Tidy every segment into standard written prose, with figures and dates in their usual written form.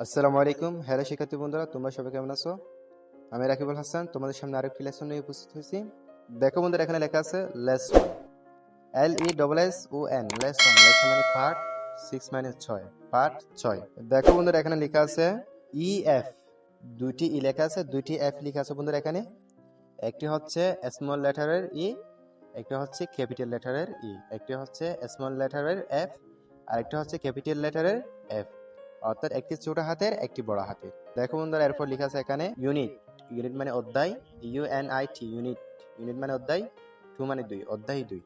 আসসালামু আলাইকুম। হ্যালো শিক্ষার্থী বন্ধুরা, তোমরা সবাই কেমন আছো? আমি রাকিবুল হাসান তোমাদের সামনে আরেকটি লেসন নিয়ে উপস্থিত হয়েছি। দেখো বন্ধুরা, এখানে লেখা আছে লেসন, LESSON, লেসন। লেসন মানে পাঠ, 6 মানে 6, পাঠ 6। দেখো বন্ধুরা, এখানে লেখা আছে EF, দুইটি ই লেখা আছে, দুইটি এফ লেখা আছে বন্ধুরা। এখানে একটি হচ্ছে স্মল লেটারের ই, একটি হচ্ছে ক্যাপিটাল লেটারের ই। একটি হচ্ছে স্মল লেটারের এফ, আরেকটি হচ্ছে ক্যাপিটাল লেটারের এফ, অর্থাৎ একটি ছোট হাতের একটি বড় হাতের। দেখো বন্ধুরা, এরপর লেখা আছে এখানে ইউনিট। ইউনিট মানে অধ্যায়, UNIT, ইউনিট। ইউনিট মানে অধ্যায়, 2 মানে 2, অধ্যায় 2।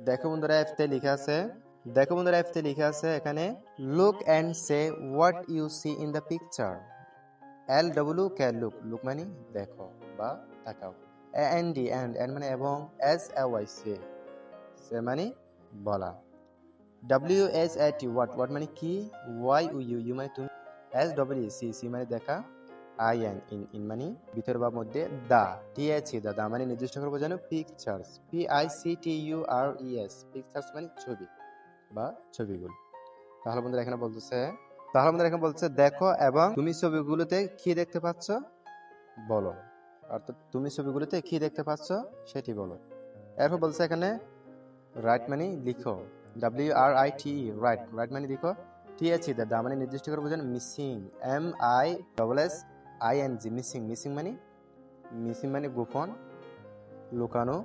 দেখো বন্ধুরা, এফতে লেখা আছে, দেখো বন্ধুরা, এফতে লেখা আছে এখানে look and say what you see in the picture. LW কে লুক, লুক মানে দেখো বা তাকাও। AND, এন্ড মানে এবং। SAY, সে, সে মানে বলা। WSAT, হোয়াট মানে কি। YU, মানে তুমি। SWC, মানে দেখা। IN, ইন মানে ভিতর বা মধ্যে। দা, TH, দা মানে নির্দিষ্ট করে বোঝানো। পিকচার্স, PICTURES, পিকচার্স মানে ছবি বা ছবিগুলো। তাহলে বন্ধুরা এখানে বলতেছে দেখো এবং তুমি ছবিগুলোতে কি দেখতে পাচ্ছ বলো, অর্থাৎ তুমি ছবিগুলোতে কি দেখতে পাচ্ছ সেটি বলো। এরপর বলছে এখানে রাইট মানে লিখো, WRITE, রাইট। রাইট মানে লিখো। TH, দা মানে নির্দিষ্ট করে বোঝানো। মিসিং, MISSING, মিসিং মানে গোপন, লুকানো।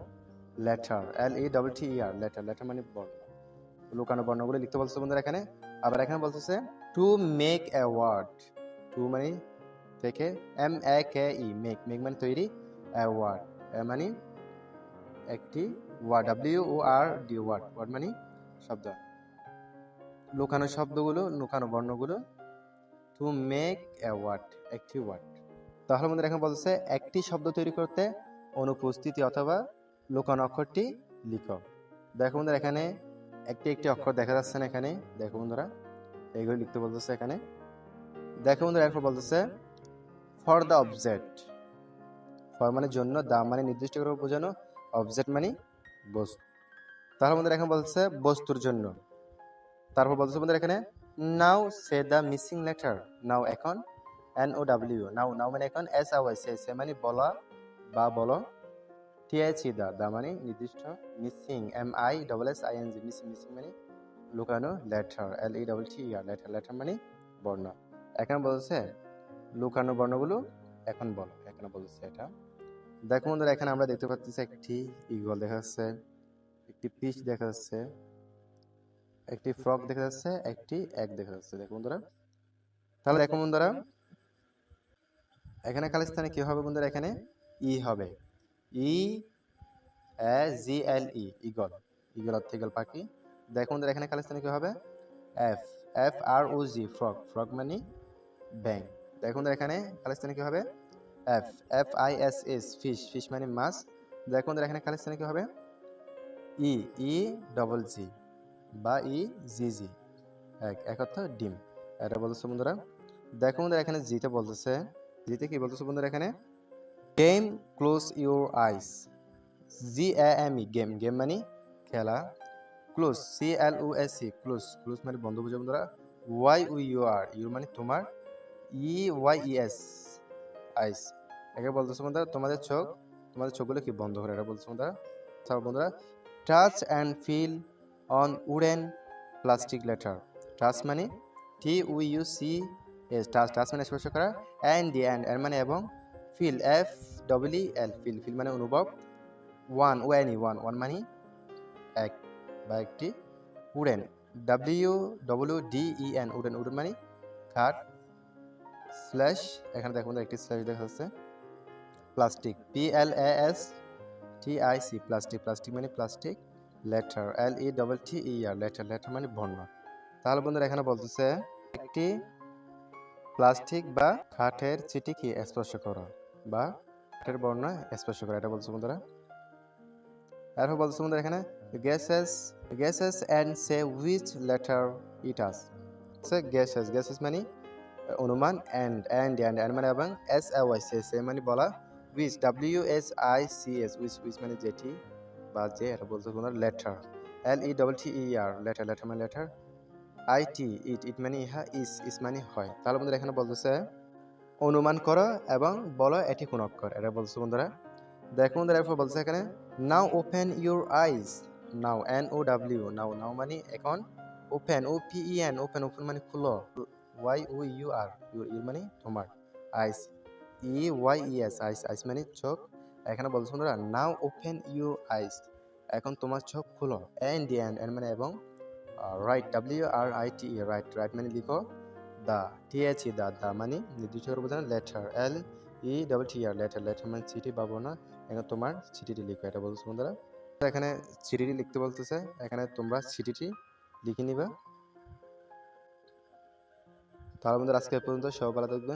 লেটার, LETTER, লেটার মানে বর্ণ। লুকানো বর্ণগুলো লিখতে বলছে বন্ধুরা এখানে। আবার এখানে বলতেছে to make a word, to মানে থেকে, MAKE, মেক মানে তৈরি, এ ওয়ার্ড, মানে একটি ওয়ার্ড, WORD, ওয়ার্ড মানে শব্দ। লুকানো শব্দগুলো, লুকানো বর্ণগুলো, টু মেক এ ওয়ার্ড, একটি ওয়ার্ড। তাহলে বন্ধুরা এখানে বলতেছে একটি শব্দ তৈরি করতে অনুপস্থিতি অথবা লুকানো অক্ষরটি লিখো। দেখো বন্ধুরা, এখানে একটি একটি অক্ষর দেখা যাচ্ছে না এখানে। দেখো বন্ধুরা, এইগুলো লিখতে বলতেছে এখানে। দেখো বন্ধুরা, এরপর বলতেছে ফর দ্য অবজেক্ট। ফর মানে জন্য, দা মানে নির্দিষ্ট করে বোঝানো, অবজেক্ট মানে বস্তু। তাহলে বন্ধুরা এখানে বলতেছে বস্তুর জন্য। তারপর বলতেছে বন্ধুরা এখানে নাও সে দ্য মিসিং লেটার। নাও এখন, NOW, নাও মানে এখন। SAY, সে মানে বলা বা বলো। TH, দা মানে নির্দিষ্ট। মিসিং, MISSING, মিসিং মানে লুকানো। লেটার, LETTER, লেটার মানে বর্ণ। এখানে বলছে লুকানো বর্ণগুলো এখন বলো, এখানে বলছে এটা। দেখো বন্ধুরা, এখানে আমরা দেখতে পাচ্ছি একটি ঈগল দেখা যাচ্ছে, একটি ফিশ দেখা যাচ্ছে, একটি ফ্রগ দেখা যাচ্ছে, একটি এগ দেখা যাচ্ছে। দেখো বন্ধুরা, তাহলে দেখো বন্ধুরা এখানে খালিস্তানে কি হবে বন্ধুরা, এখানে ই হবে, EAGLE, ঈগল। ঈগল অর্থ ঈগল পাখি। দেখো বন্ধুরা, এখানে খালিস্তানে কি হবে, FROG, ফ্রগ মানে ব্যাং। দেখো বন্ধুরা, এখানে খালিস্তানে কি হবে, FISH, ফিশ মানে মাছ। দেখো বন্ধুরা, এখানে খালিস্তানে কি হবে, EGG বা EGG, এক অর্থ ডিম। এটা বলতেছে বন্ধুরা। দেখো বন্ধুরা, এখানে জিতে বলতেছে, জিতে কি বলতেছে বন্ধুরা, এখানে game close your eyes. GAME, game মানে খেলা। ক্লোজ, CLOSE, ক্লোজ মানে বন্ধ বুঝে বন্ধুরা। YUR, মানে তোমার। EYES, আইস। একে বলতেছে বন্ধুরা তোমাদের চোখগুলো কি বন্ধ করে, এটা বলছে বন্ধুরা। তারপর বন্ধুরা touch and feel on wooden plastic letter. Touch মানে TUCS, টাচ মানে স্পর্শ করা। অ্যান্ড মানে এবং। ফিল, FEEL, ফিল মানে অনুভব। ওয়ান মানে এক বা একটি। উডেন, WWDEN, উডেন মানে কাঠ। স্ল্যাশ, এখানে দেখো একটি স্ল্যাশ দেখা যাচ্ছে। প্লাস্টিক, PLASTIC, প্লাস্টিক মানে প্লাস্টিক। লেটার, LETTER, লেটার মানে বর্ণ। তাহলে বন্ধুরা এখানে বলতেছে একটি প্লাস্টিক বা কাঠের চিঠি কি স্পর্শ করা বা কাঠের বর্ণ স্পর্শ করা, এটা বলছে বন্ধুরা। এরপর বলছে বন্ধুরা এখানে guesses and say which letter it is. Guesses মানে অনুমান। এন্ড মানে এবং। SAY, সে মানে বলা। হুইচ, WHICS, হুইচ মানে যেটি বা যে, এটা বলতে বন্ধুরা। লেটার, LETTER, লেটার মানে লেটার। আইটি ইট ইট মানে ইহা, ইস মানে হয়। তাহলে বন্ধুরা এখানে বলতেছে অনুমান করো এবং বলো এটি কোন অক্ষর, এটা বলছে বন্ধুরা। দেখো বন্ধুরা এরপর বলছে এখানে now open your eyes. Now NOW, now now মানে এখন, ওপেন OPEN, ওপেন ওপেন মানে খুলো, YOUR ইউর ইউর মানে তোমার, আইস EYES আইস আইস মানে চোখ। এখানে বলছে বন্ধুরা নাও ওপেন ইউর আইস, এখন তোমার চোখ খুলো। এন্ড এন্ড মানে এবং, রাইট WRITE রাইট রাইট মানে লিখো। দা THE দা দা মানে নির্দিষ্ট করে বোঝানো। লেটার LETTER লেটার লেটার মানে চিঠি পাবো না, এখন তোমার চিঠিটি লিখো, এটা বলছে বন্ধুরা। এখানে চিঠিটি লিখতে বলতেছে, এখানে তোমরা চিঠিটি লিখে নিবা। তাহলে বন্ধুরা আজকে এ পর্যন্ত, সবাই ভালো থাকবে।